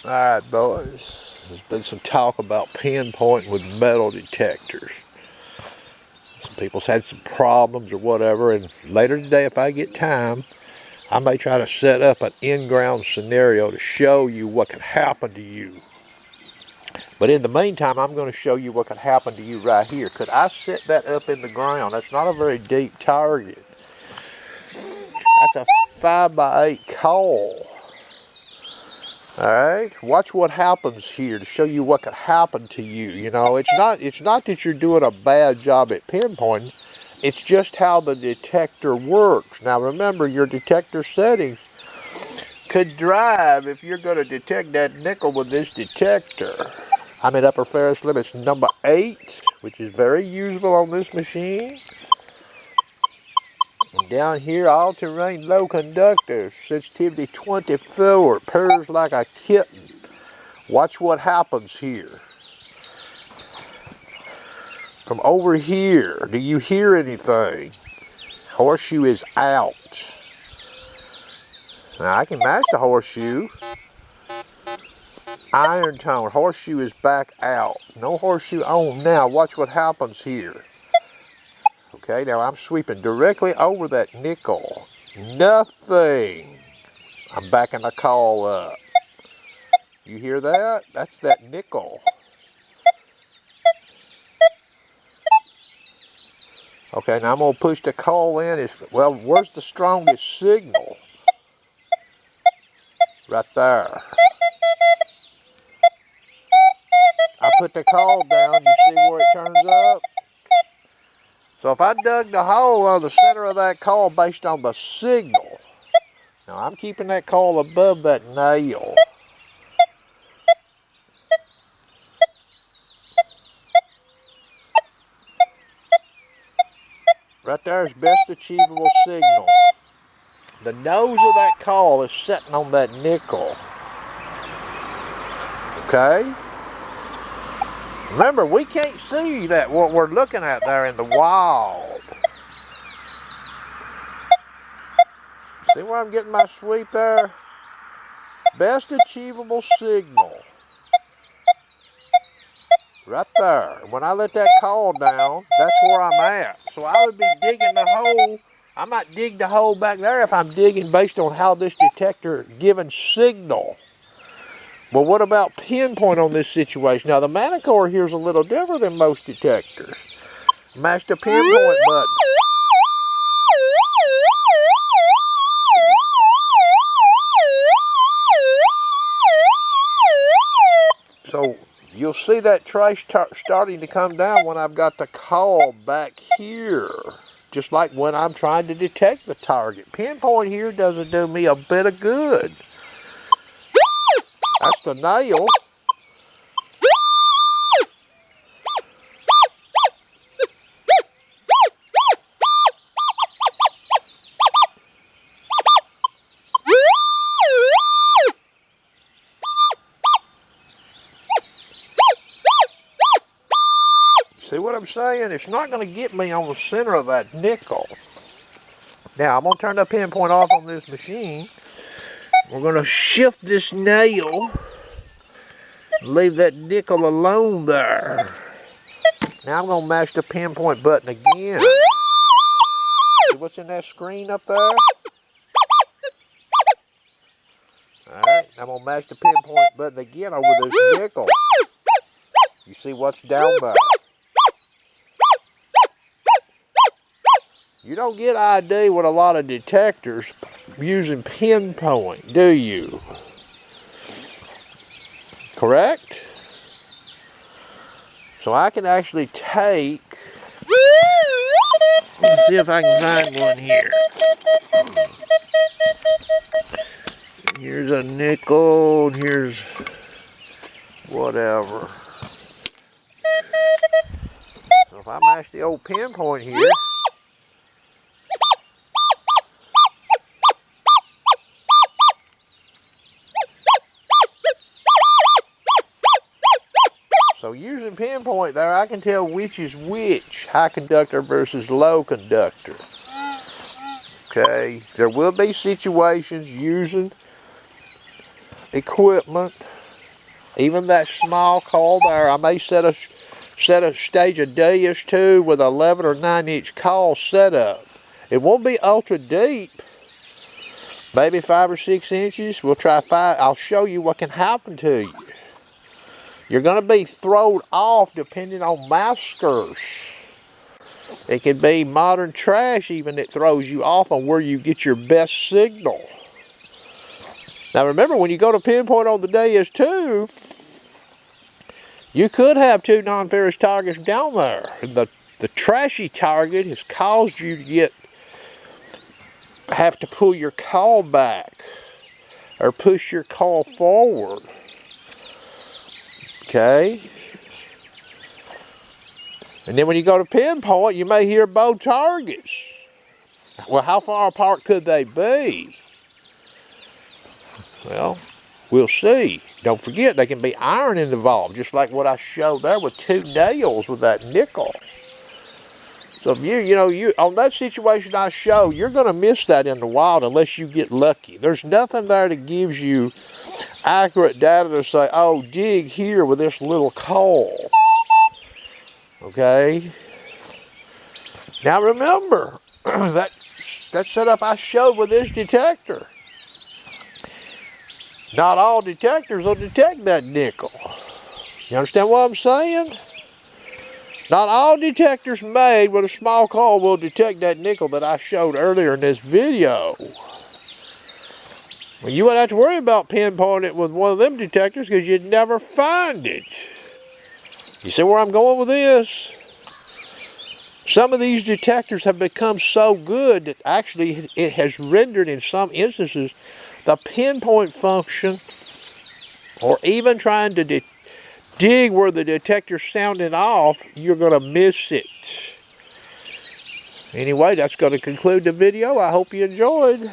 Alright boys, there's been some talk about pinpointing with metal detectors. Some people's had some problems or whatever, and later today if I get time, I may try to set up an in-ground scenario to show you what could happen to you. But in the meantime, I'm going to show you what could happen to you right here. Could I set that up in the ground? That's not a very deep target. That's a 5x8 coil. Alright, watch what happens here to show you what could happen to you. You know, it's not that you're doing a bad job at pinpointing, it's just how the detector works. Now remember, your detector settings could drive if you're going to detect that nickel with this detector. I'm at upper ferrous limits number 8, which is very usable on this machine. And down here, all-terrain low conductor, sensitivity 24, purrs like a kitten. Watch what happens here. From over here, do you hear anything? Horseshoe is out. Now I can match the horseshoe. Iron tone, horseshoe is back out. No horseshoe on now. Watch what happens here. Okay, now I'm sweeping directly over that nickel. Nothing. I'm backing the call up. You hear that? That's that nickel. Okay, now I'm going to push the call in. Well, where's the strongest signal? Right there. I put the call down. You see where it turns up? So if I dug the hole on the center of that coil based on the signal, now I'm keeping that coil above that nail. Right there is best achievable signal. The nose of that coil is sitting on that nickel. Okay? Remember, we can't see that what we're looking at there in the wild. See where I'm getting my sweep there? Best achievable signal. Right there. When I let that call down, that's where I'm at. So I would be digging the hole. I might dig the hole back there if I'm digging based on how this detector is giving signal. But what about pinpoint on this situation? Now the Manticore here is a little different than most detectors. Mash the pinpoint button. So you'll see that trace starting to come down when I've got the call back here. Just like when I'm trying to detect the target. Pinpoint here doesn't do me a bit of good. That's the nail. See what I'm saying? It's not going to get me on the center of that nickel. Now I'm going to turn the pinpoint off on this machine. We're going to shift this nail. Leave that nickel alone there. Now I'm going to mash the pinpoint button again. See what's in that screen up there? Alright, I'm going to mash the pinpoint button again over this nickel. You see what's down there? You don't get ID with a lot of detectors using pinpoint, do you? Correct? So I can actually take, let's see if I can find one here. Here's a nickel, and here's whatever. So if I mash the old pinpoint here, so using pinpoint there, I can tell which is which, high conductor versus low conductor. Okay, there will be situations using equipment Even that small coil there, I may set a stage a DS2 with 11 or 9 inch coil setup. It won't be ultra deep, maybe 5 or 6 inches. We'll try 5. I'll show you what can happen to you. You're going to be thrown off depending on maskers. It can be modern trash even that throws you off on where you get your best signal. Now remember, when you go to Pinpoint on the DS2, you could have 2 non-ferrous targets down there. The trashy target has caused you to have to pull your coil back or push your coil forward. Okay? And then when you go to Pinpoint, you may hear both targets. Well, how far apart could they be? Well, we'll see. Don't forget, they can be iron involved, just like what I showed there with 2 nails with that nickel. So if you on that situation I show, you're going to miss that in the wild unless you get lucky. There's nothing there that gives you accurate data to say, oh, dig here with this little coil. Okay? Now remember, that setup I showed with this detector. Not all detectors will detect that nickel. You understand what I'm saying? Not all detectors made with a small coil will detect that nickel that I showed earlier in this video. Well, you wouldn't have to worry about pinpointing it with one of them detectors because you'd never find it. You see where I'm going with this? Some of these detectors have become so good that actually it has rendered in some instances the pinpoint function, or even trying to dig where the detector's sounding off, you're going to miss it. Anyway, that's going to conclude the video. I hope you enjoyed.